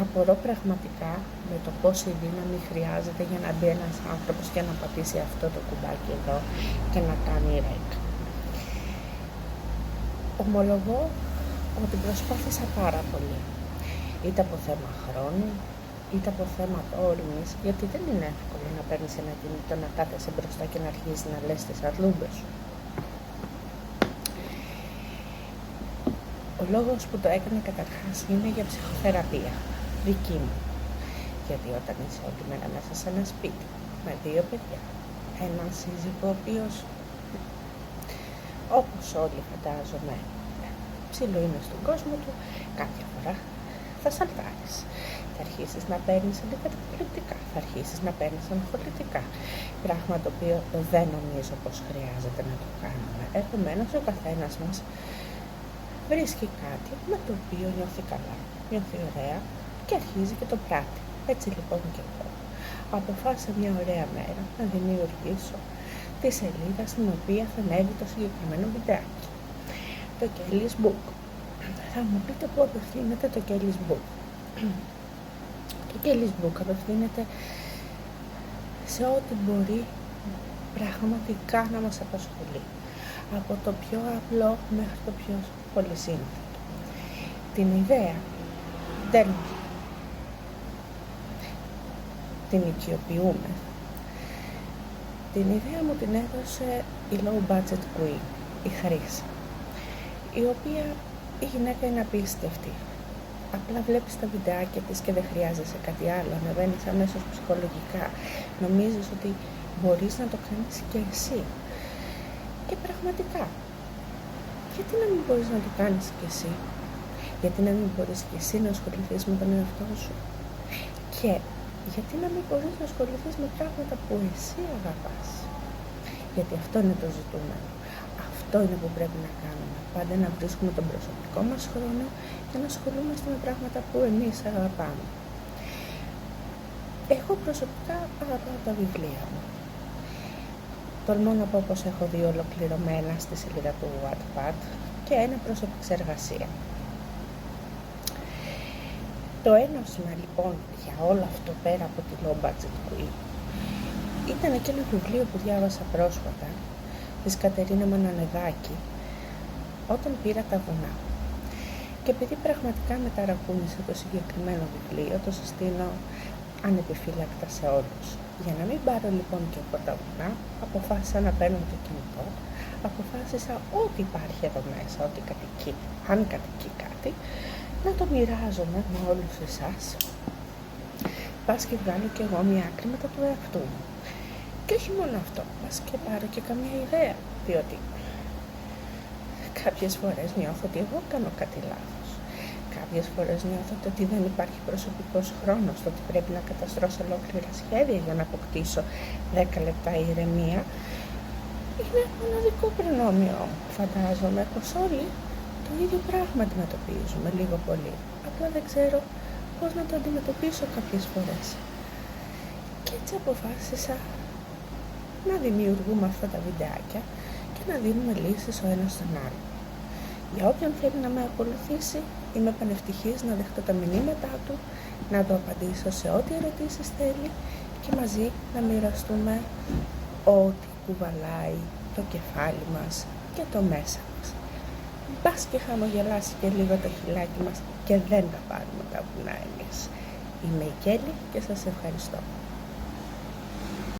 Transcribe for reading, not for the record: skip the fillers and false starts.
Απορώ πραγματικά με το πόση δύναμη χρειάζεται για να μπει ένας άνθρωπος και να πατήσει αυτό το κουμπάκι εδώ και να κάνει ρεκ. Ομολογώ ότι προσπάθησα πάρα πολύ, είτε από θέμα χρόνου, είτε από θέμα όρμης, γιατί δεν είναι εύκολο να παίρνεις ένα κινητό, να κάθεσαι μπροστά και να αρχίσεις να λες τις αρλούμπες σου. Ο λόγος που το έκανα καταρχάς είναι για ψυχοθεραπεία, δική μου. Γιατί όταν είσαι όλη μέρα μέσα σε ένα σπίτι, με 2 παιδιά, έναν σύζυγο ο οποίος, όπως όλοι φαντάζομαι, ψηλό είναι στον κόσμο του, κάποια φορά θα σαλτάρεις. Θα αρχίσεις να παίρνεις αντιπροσωπικά, θα αρχίσεις να παίρνεις αγχολητικά. Πράγμα το οποίο δεν νομίζω πως χρειάζεται να το κάνουμε. Επομένως, ο καθένας μας βρίσκει κάτι με το οποίο νιώθει καλά, νιώθει ωραία και αρχίζει και το πράττει. Έτσι λοιπόν και εγώ αποφάσισα μια ωραία μέρα να δημιουργήσω τη σελίδα στην οποία θα ανέβει το συγκεκριμένο βιντεάκι. Το Kelly's Book. Θα μου πείτε πού απευθύνεται το Kelly's Book. Το Kelly's Book απευθύνεται σε ό,τι μπορεί πραγματικά να μας απασχολεί. Από το πιο απλό μέχρι το πιο πολυσύνθετο. Την ιδέα δεν την οικειοποιούμε. Την ιδέα μου την έδωσε η low budget queen, η Χρύσα, η οποία η γυναίκα είναι απίστευτη. Απλά βλέπεις τα βιντεάκια της και δεν χρειάζεσαι κάτι άλλο, ανεβαίνεις αμέσως ψυχολογικά, νομίζεις ότι μπορείς να το κάνεις και εσύ. Και πραγματικά, γιατί να μην μπορείς να το κάνεις και εσύ, γιατί να μην μπορείς και εσύ να ασχοληθείς με τον εαυτό σου και γιατί να μην μπορείς να ασχοληθείς με πράγματα που εσύ αγαπάς. Γιατί αυτό είναι το ζητούμενο. Αυτό είναι που πρέπει να κάνουμε. Πάντα να βρίσκουμε τον προσωπικό μας χρόνο και να ασχολούμαστε με πράγματα που εμείς αγαπάμε. Εγώ προσωπικά αγαπάω τα βιβλία μου. Τολμώ να πω πως έχω 2 ολοκληρωμένα στη σελίδα του Wattpad και ένα προς επεξεργασία. Το έναυσμα λοιπόν για όλο αυτό πέρα από τη low budget queen ήταν και ένα βιβλίο που διάβασα πρόσφατα της Κατερίνα Μανανεδάκη, όταν πήρα τα βουνά. Και επειδή πραγματικά με ταρακούνησε το συγκεκριμένο βιβλίο, το συστήνω ανεπιφύλακτα σε όλους. Για να μην πάρω λοιπόν και από τα βουνά, αποφάσισα να παίρνω το κινητό, αποφάσισα ό,τι υπάρχει εδώ μέσα, ό,τι κατοικεί, αν κατοικεί κάτι, να το μοιράζομαι με όλους εσάς. Πας και βγάλω κι εγώ μια άκρη μετά του εαυτού μου. Και όχι μόνο αυτό, πας και πάρω και καμία ιδέα, διότι κάποιες φορές νιώθω ότι εγώ κάνω κάτι λάθος. Κάποιες φορές νιώθω ότι δεν υπάρχει προσωπικός χρόνος, ότι πρέπει να καταστρώσω ολόκληρα σχέδια για να αποκτήσω 10 λεπτά ηρεμία. Είναι μοναδικό προνόμιο. Φαντάζομαι πως όλοι το ίδιο πράγμα αντιμετωπίζουμε λίγο πολύ. Απλά δεν ξέρω πώς να το αντιμετωπίσω κάποιες φορές. Και έτσι αποφάσισα να δημιουργούμε αυτά τα βιντεάκια και να δίνουμε λύσεις ο ένας στον άλλο. Για όποιον θέλει να με ακολουθήσει, είμαι πανευτυχής να δεχτώ τα μηνύματά του, να το απαντήσω σε ό,τι ερωτήσεις θέλει και μαζί να μοιραστούμε ό,τι κουβαλάει το κεφάλι μας και το μέσα μας. Μπας και χαμογελάσει και λίγο το χιλάκι μας και δεν τα πάρουμε τα βουνά εμείς. Είμαι η Κέλλη και σας ευχαριστώ.